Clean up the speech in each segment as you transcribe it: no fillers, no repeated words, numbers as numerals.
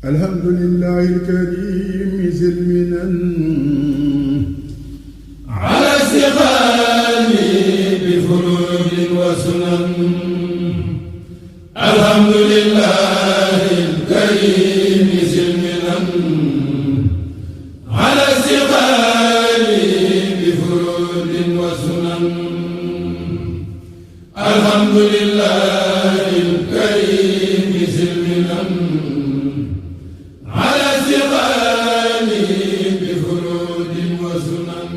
الحمد لله الكريم ذي المنن على استقامي بفروض وسنن. الحمد لله الكريم ذي المنن على استقامي بفروض وسنن. الحمد لله الكريم ذي المنن على استقامي بفروض وسنن.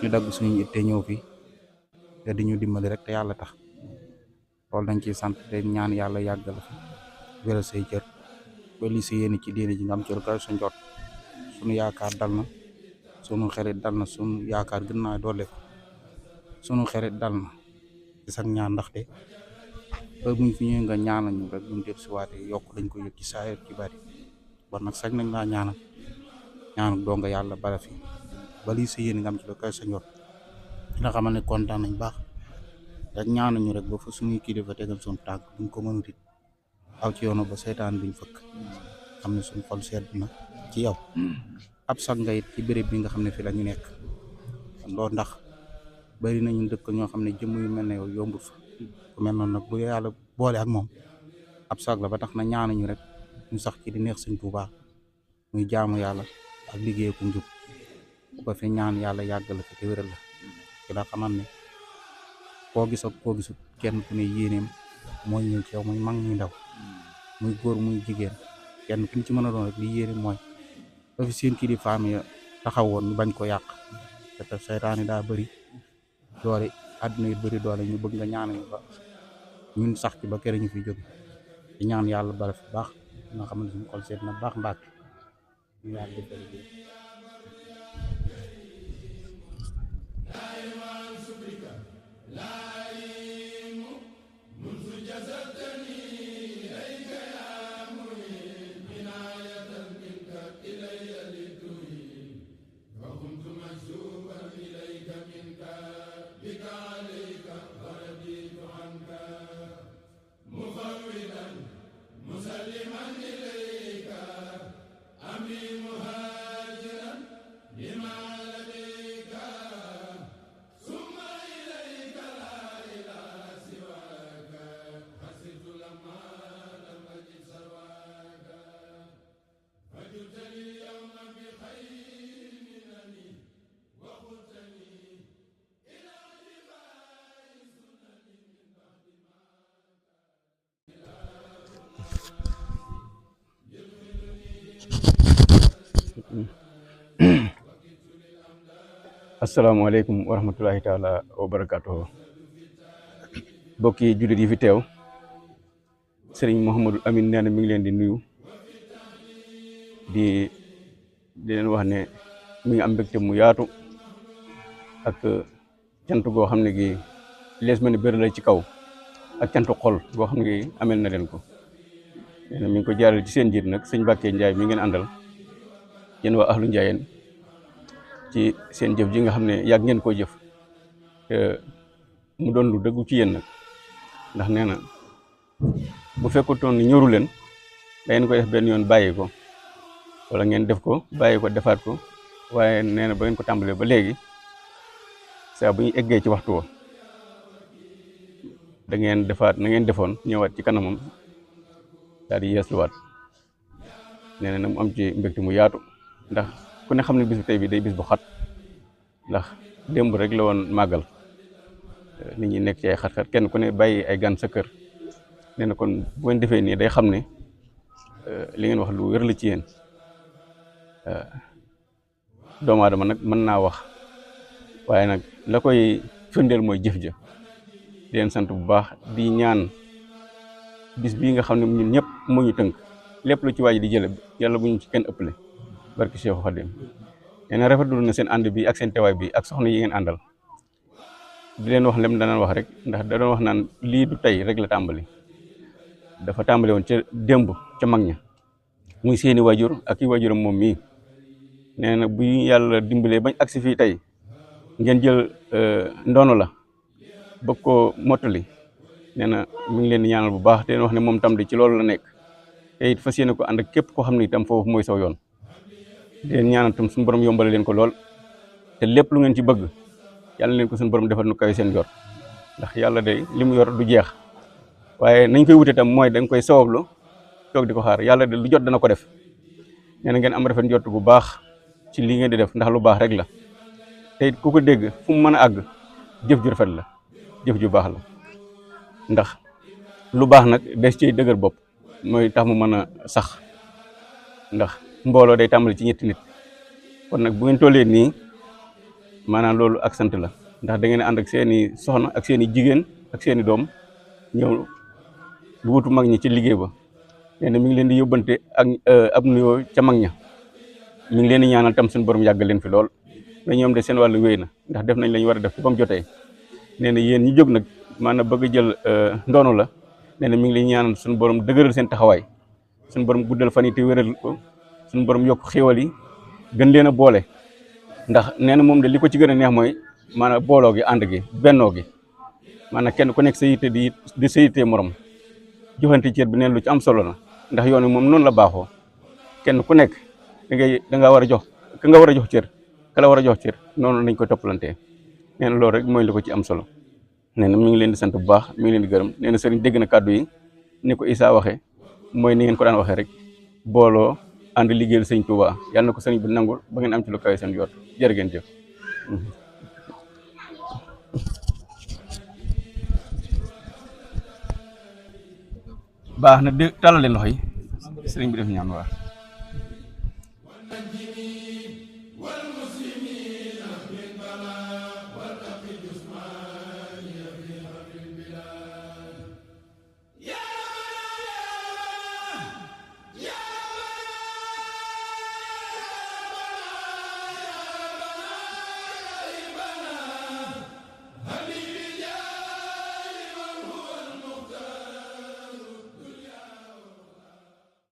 ñu dagg suñu yitte ñëw fi te di ñu dimbali rek te yàlla tax loolu dañ ciy sant te ñaan yàlla yàggal fi wéral say cër ba li si yéene ci diine ji nga am cër ka sa njot suñu yaakaar dal na suñu xarit dal na suñu yaakaar gën naa doole ko suñu xarit dal na ci sax ñaan ndaxte ba buñ fi ñëwee nga ñaanal ñu rek buñ def si waate yokk dañ ko yëg ci saayir ci bari bon nag sax nañ laa ñaanal ñaanu doo nga yàlla bala fi ba lii sa yéen nga am ci la kay sa njot dina xamal ne kontaan nañ baax rek ñaanuñu rek ba fa suñuy kilifa tegal suñu tànk buñ ko mënut it aw ci yoonu ba seytaan biñ fëkk xam ne suñu xol sedd na ci yow ab sax nga it ci béréb bi nga xam ne fi la ñu nekk loolu ndax bari nañu dëkk ñoo xam ne jëmm yu mel ne yow yombul fa ku mel noonu nag bu yàlla boole ak moom ab sax la ba tax na ñaanuñu rek ñu sax ci di neex Sëñ Tuubaa muy jaamu yàlla ak liggéey ku njub bu ko fi ñaan yàlla yàggal la fi te wéral la ci la xamal ne koo gis ak koo gisut kenn ku ne yéeneem mooy ñëw ci yow muy mag muy ndaw muy góor muy jigéen kenn ku ñu ci mën a doon rek li yéene mooy ba fi seen kii di faam ya taxawoon ñu bañ ko yàq te seytaane daa bëri doole àdduna yi bëri doole ñu bëgg nga ñaan ba ñun sax ci ba kër ñu fi jóge di ñaan yàlla bala fi baax nga xam ne suñu xol seet na baax mbàkk ñu yàlla defal bi asalaamaaleykum wa rahmatulahi taala wa barakaatuhu bokki jullit yi fi teew sëriñ Mouhamadou Amine nee na mi ngi leen di nuyu di leen wax ne mi ngi am mbégte mu yaatu ak cant goo xam ne gi lees ma ne bëri la ci kaw ak cantu xol goo xam ne gi amel na leen ko nee na mi ngi ko jaarale ci seen jiit nag sëñ Mbàkke Njaay mi ngeen àndal yéen waa ahlu Njaayeen ci seen jëf ji nga xam ne yàgg ngeen koo jëf te mu doon lu dëggu ci yéen nag ndax nee na bu fekkutoon ni ñoru leen da ngeen koy def benn yoon bàyyi ko wala ngeen def ko bàyyi ko defaat ko waaye nee na ba ngeen ko tàmbalee ba léegi saa bu ñu eggee ci waxtu wa da ngeen defaat na ngeen defoon ñëwaat ci kanamam daal di yeesluwaat nee na mu am ci mbégte mu yaatu ndax ku ne xam ne bis bi tey bi day bis bu xat ndax démb rek la woon màggal nit ñi nekk ci ay xat-xat kenn ku ne bàyyi ay gan sa kër nee na kon bu ngeen defee nii day xam ne li ngeen wax lu wér la ci yéen doomu aadama nag mën naa wax waaye nag la koy firndeel mooy jëf ja di leen sant bu baax di ñaan bis bii nga xam ne ñun ñëpp moo ñu tënk lépp lu ci waaj di jële yàlla bu ñu ci kenn ëppale barki Cheikh Khadim nee na rafetlu na seen ànd bi ak seen teewaay bi ak soxna yi ngeen àndal di leen wax lem danaan wax rek ndax da doon wax naan lii du tey rek la tàmbali dafa tàmbali woon ca démb ca mag ña muy seeni waajur ak i waajuram moom mii nee na bu yàlla dimbalee bañ agsi fii tey ngeen jël ndono la bëgg koo mottali nee na mi ngi leen di ñaanal bu baax te wax ne moom tam di ci loolu la nekk te it fas yéene ko ànd ak képp koo xam ne itam foofu mooy saw yoon di leen ñaanal tam suñu borom yombale leen ko lool te lépp lu ngeen ci bëgg yàlla leen ko suñu borom defal nu kawe seen yor ndax yàlla de li mu yor du jeex waaye nañ koy wute tam mooy dañ koy sawablu toog di ko xaar yàlla de lu jot dana ko def nee na ngeen am rafet njort bu baax ci li ngeen di def ndax lu baax rek la te it ku ko dégg fu mu mën a àgg jëf ju rafet la jëf ju baax la ndax lu baax nag des ciy dëgër bopp mooy tax mu mën a sax ndax mbooloo day tàmbali ci ñetti nit kon nag bu ngeen tollee nii maanaam loolu ak sant la ndax da ngeen ànd ak seeni soxna ak seeni jigéen ak seeni doom ñëw lu wutu mag ñi ci liggéey ba nee na mi ngi leen di yóbbante ak ab nuyoo ca mag ña mi ngi leen di ñaanal tam suñu borom yàggal leen fi lool mais ñoom de seen wàllu wéy na ndax def nañ la ñu war a def ba mu jotee nee na yéen ñi jóg nag maanaam bëgg a jël ndoonu la nee na mi ngi leen ñaanal suñu borom dëgëral seen taxawaay suñu borom guddal fan yi te wéral ko suñu borom yokk xéwal yi gën leen a boole ndax nee na moom de li ko ci gën a neex mooy maanaam booloo gi ànd gi bennoo gi maanaam kenn ku nekk sa yitte di sa yitte morom joxante cër bi neen lu ci am solo la ndax yoon wi moom noonu la baaxoo kenn ku nekk da nga war a jox ka nga war a jox cër ka la war a jox cër noonu lañ ko toppalantee nee na loolu rek mooy li ko ci am solo nee na mi ngi leen di sant bu baax mi ngi leen di gërëm nee na sëriñ dégg na kàddu yi ni ko Issa waxee mooy ni ngeen ko daan waxee rek booloo ànd liggéeyal sëñ Touba yàlla na ko sëriñ bi nangul ba ngeen am ci lu kawe seen yoot jërë ngeen jëf baax na de tàllal leen loxo yi sëriñ bi def ñaan waa